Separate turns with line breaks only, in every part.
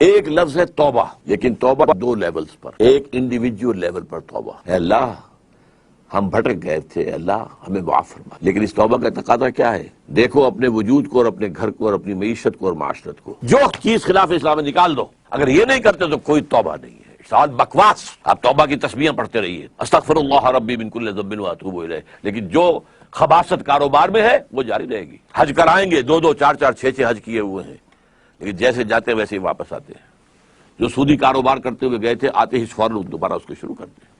ایک لفظ ہے توبہ، لیکن توبہ دو لیولز پر، ایک انڈیویجول لیول پر توبہ، اے اللہ ہم بھٹک گئے تھے، اللہ ہمیں معاف فرما، لیکن اس توبہ کا تقاضا کیا ہے؟ دیکھو اپنے وجود کو اور اپنے گھر کو اور اپنی معیشت کو اور معاشرت کو، جو چیز خلاف اسلام ہے نکال دو۔ اگر یہ نہیں کرتے تو کوئی توبہ نہیں ہے، ساتھ بکواس۔ آپ توبہ کی تسبیحیں پڑھتے رہیے، استغفر اللہ ربی من کل ذنب واتوب الیہ، لیکن جو خباثت کاروبار میں ہے وہ جاری رہے گی۔ حج کرائیں گے، دو چار چھ حج کیے ہوئے ہیں، لیکن جیسے جاتے ہیں ویسے ہی واپس آتے ہیں۔ جو سودی کاروبار کرتے ہوئے گئے تھے، آتے ہی فوراً دوبارہ اس کو شروع کرتے ہیں۔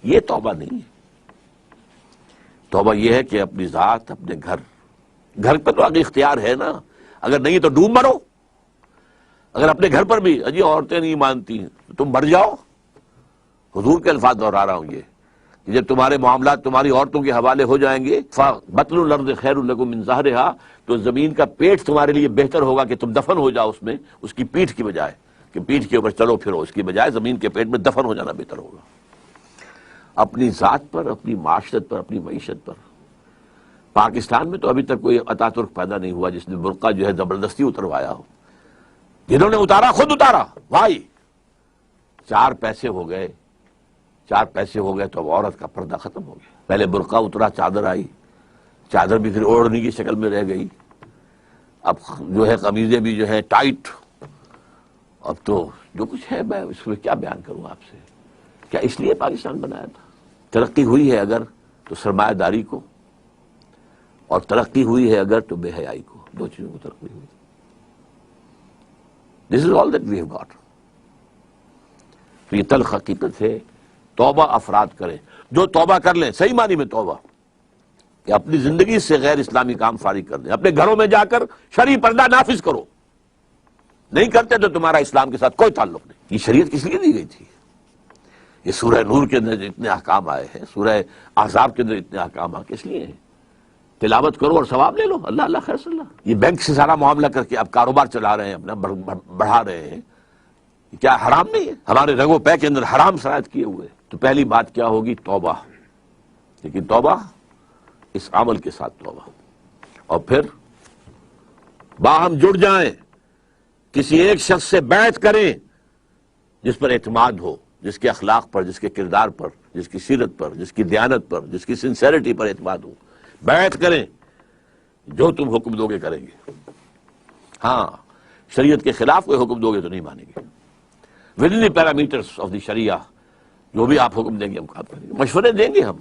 یہ توبہ نہیں ہے۔ توبہ یہ ہے کہ اپنی ذات، اپنے گھر پر تو آگے اختیار ہے نا، اگر نہیں تو ڈوب مرو۔ اگر اپنے گھر پر بھی اجی عورتیں نہیں مانتی ہیں تو تم مر جاؤ۔ حضور کے الفاظ دہرا رہا ہوں یہ کہ جب تمہارے معاملات تمہاری عورتوں کے حوالے ہو جائیں گے، فَبَطْنُ الْأَرْضِ خَيْرٌ لَكُم مِّن ظَهْرِهَا، تو زمین کا پیٹ تمہارے لیے بہتر ہوگا کہ تم دفن ہو جاؤ اس میں، اس کی پیٹھ کی بجائے کہ پیٹھ کے اوپر چلو پھرو، اس کی بجائے زمین کے پیٹ میں دفن ہو جانا بہتر ہوگا۔ اپنی ذات پر، اپنی معاشرت پر، اپنی معیشت پر۔ پاکستان میں تو ابھی تک کوئی اتا ترک پیدا نہیں ہوا جس نے برقع جو ہے زبردستی اتروایا ہو۔ جنہوں نے اتارا خود اتارا، بھائی چار پیسے ہو گئے تو اب عورت کا پردہ ختم ہو گیا۔ پہلے برقع اترا، چادر آئی، چادر بھی پھر اوڑھنے کی شکل میں رہ گئی، اب جو ہے قمیضیں بھی جو ہے ٹائٹ۔ اب تو جو کچھ ہے میں اس میں کیا بیان کروں آپ سے۔ کیا اس لیے پاکستان بنایا تھا؟ ترقی ہوئی ہے اگر تو سرمایہ داری کو، اور ترقی ہوئی ہے اگر تو بے حیائی کو، دو چیزوں کو ترقی ہوئی۔ This is all that we have got۔ تو یہ تلخ حقیقت ہے۔ توبہ افراد کریں، جو توبہ کر لیں، صحیح معنی میں توبہ، کہ اپنی زندگی سے غیر اسلامی کام فارغ کر دیں، اپنے گھروں میں جا کر شرعی پردہ نافذ کرو۔ نہیں کرتے تو تمہارا اسلام کے ساتھ کوئی تعلق نہیں۔ یہ شریعت کس لیے دی گئی تھی؟ یہ سورہ نور کے اندر اتنے احکام آئے ہیں، سورہ احزاب کے اندر اتنے احکام آئے، کس لیے ہیں؟ تلاوت کرو اور ثواب لے لو، اللہ اللہ خیر صلی اللہ۔ یہ بینک سے سارا معاملہ کر کے اب کاروبار چلا رہے ہیں، اپنا بڑھا رہے ہیں، کیا حرام نہیں ہے؟ ہمارے رگو پے کے اندر حرام شرائط کیے ہوئے۔ تو پہلی بات کیا ہوگی؟ توبہ، لیکن توبہ اس عمل کے ساتھ توبہ، اور پھر باہم جڑ جائیں، کسی ایک شخص سے بیعت کریں جس پر اعتماد ہو، جس کے اخلاق پر، جس کے کردار پر، جس کی سیرت پر، جس کی دیانت پر، جس کی سنسیریٹی پر اعتماد ہو۔ بیعت کریں، جو تم حکم دو گے کریں گے۔ ہاں، شریعت کے خلاف کوئی حکم دو گے تو نہیں مانیں گے۔ Within the parameters of the sharia, جو بھی آپ حکم دیں گے ہم کام کریں گے۔ مشورے دیں گے ہم،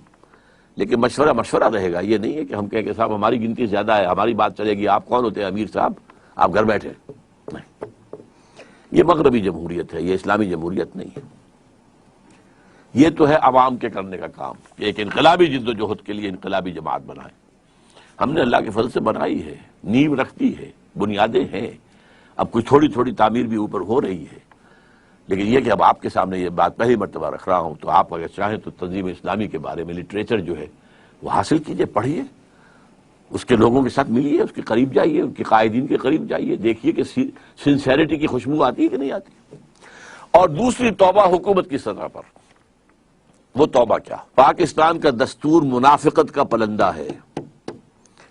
لیکن مشورہ رہے گا۔ یہ نہیں ہے کہ ہم کہیں کہ صاحب ہماری گنتی زیادہ ہے، ہماری بات چلے گی، آپ کون ہوتے ہیں امیر صاحب، آپ گھر بیٹھے۔ نہیں، یہ مغربی جمہوریت ہے، یہ اسلامی جمہوریت نہیں ہے۔ یہ تو ہے عوام کے کرنے کا کام، کہ ایک انقلابی جد و جہد کے لیے انقلابی جماعت بنائیں۔ ہم نے اللہ کے فضل سے بنائی ہے، نیو رکھتی ہے، بنیادیں ہیں، اب کچھ تھوڑی تھوڑی تعمیر بھی اوپر ہو رہی ہے، لیکن یہ کہ اب آپ کے سامنے یہ بات پہلی مرتبہ رکھ رہا ہوں، تو آپ اگر چاہیں تو تنظیم اسلامی کے بارے میں لٹریچر جو ہے وہ حاصل کیجئے، پڑھیے، اس کے لوگوں کے ساتھ ملیے، اس کے قریب جائیے، ان کے قائدین کے قریب جائیے، دیکھیے کہ سنسیریٹی کی خوشبو آتی ہے کہ نہیں آتی۔ اور دوسری توبہ حکومت کی سطح پر۔ وہ توبہ کیا؟ پاکستان کا دستور منافقت کا پلندہ ہے،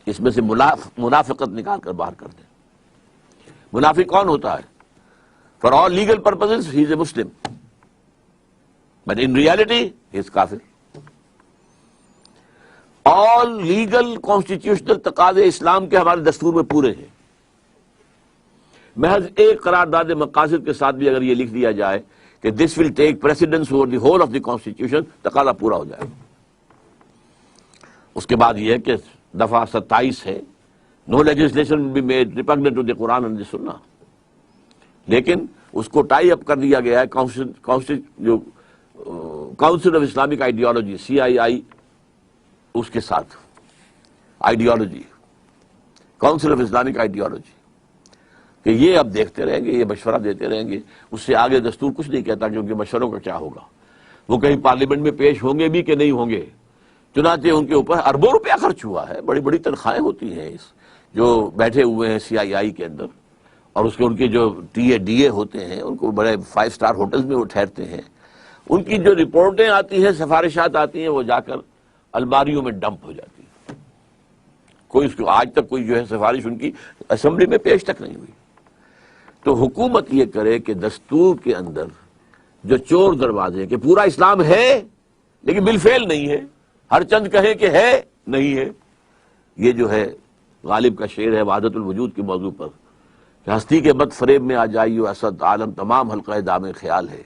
اس میں سے منافقت نکال کر باہر کر دیں۔ منافق کون ہوتا ہے؟ For all legal purposes he is a Muslim, but in reality he is kafir۔ all legal constitutional تقاضے اسلام کے ہمارے دستور میں پورے ہیں۔ محض ایک قرارداد مقاصد کے ساتھ بھی اگر یہ لکھ دیا جائے کہ this will take precedence over the whole of the constitution، تقاضا پورا ہو جائے گا۔ اس کے بعد یہ ہے کہ دفعہ 27 ہے، no legislation will be made repugnant to the Quran and the Sunnah، لیکن اس کو ٹائی اپ کر دیا گیا ہے council of Islamic ideology CII، اس کے ساتھ ideology, council of Islamic ideology, کہ یہ اب دیکھتے رہیں گے، یہ مشورہ دیتے رہیں گے، اس سے آگے دستور کچھ نہیں کہتا کیونکہ مشوروں کا کیا ہوگا، وہ کہیں پارلیمنٹ میں پیش ہوں گے بھی کہ نہیں ہوں گے۔ چنانچہ ان کے اوپر اربوں روپیہ خرچ ہوا ہے، بڑی بڑی تنخواہیں ہوتی ہیں جو بیٹھے ہوئے ہیں CII کے اندر، اور اس کے ان کے جو DA ہوتے ہیں، ان کو بڑے 5 اسٹار ہوٹلز میں وہ ٹھہرتے ہیں، ان کی جو رپورٹیں آتی ہیں، سفارشات آتی ہیں، وہ جا کر الماریوں میں ڈمپ ہو جاتی ہیں۔ کوئی اس کو آج تک کوئی جو ہے سفارش ان کی اسمبلی میں پیش تک نہیں ہوئی۔ تو حکومت یہ کرے کہ دستور کے اندر جو چور دروازے کہ پورا اسلام ہے لیکن بالفعل نہیں ہے، ہر چند کہیں کہ ہے نہیں ہے. یہ جو ہے غالب کا شعر ہے وحدت الوجود کے موضوع پر کہ ہستی کے بد فریب میں آ جائیو اسد عالم تمام حلقہ دام خیال ہے،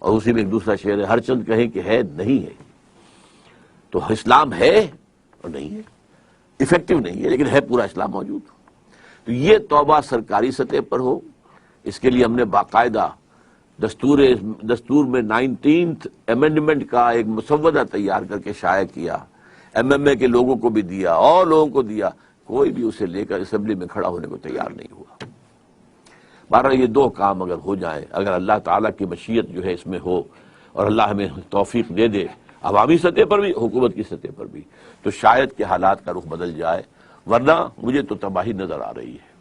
اور اسی میں ایک دوسرا شعر ہے ہر چند کہیں کہ ہے نہیں ہے. تو اسلام ہے اور نہیں ہے، افیکٹو نہیں ہے لیکن ہے پورا اسلام موجود. تو یہ توبہ سرکاری سطح پر ہو، اس کے لیے ہم نے باقاعدہ دستور میں 19th امینڈمنٹ کا ایک مسودہ تیار کر کے شائع کیا، MMA کے لوگوں کو بھی دیا اور لوگوں کو دیا، کوئی بھی اسے لے کر اسمبلی میں کھڑا ہونے کو تیار نہیں ہوا. بہرحال یہ دو کام اگر ہو جائیں، اگر اللہ تعالیٰ کی مشیت جو ہے اس میں ہو اور اللہ ہمیں توفیق دے دے عوامی سطح پر بھی حکومت کی سطح پر بھی، تو شاید کہ حالات کا رخ بدل جائے، ورنہ مجھے تو تباہی نظر آ رہی ہے.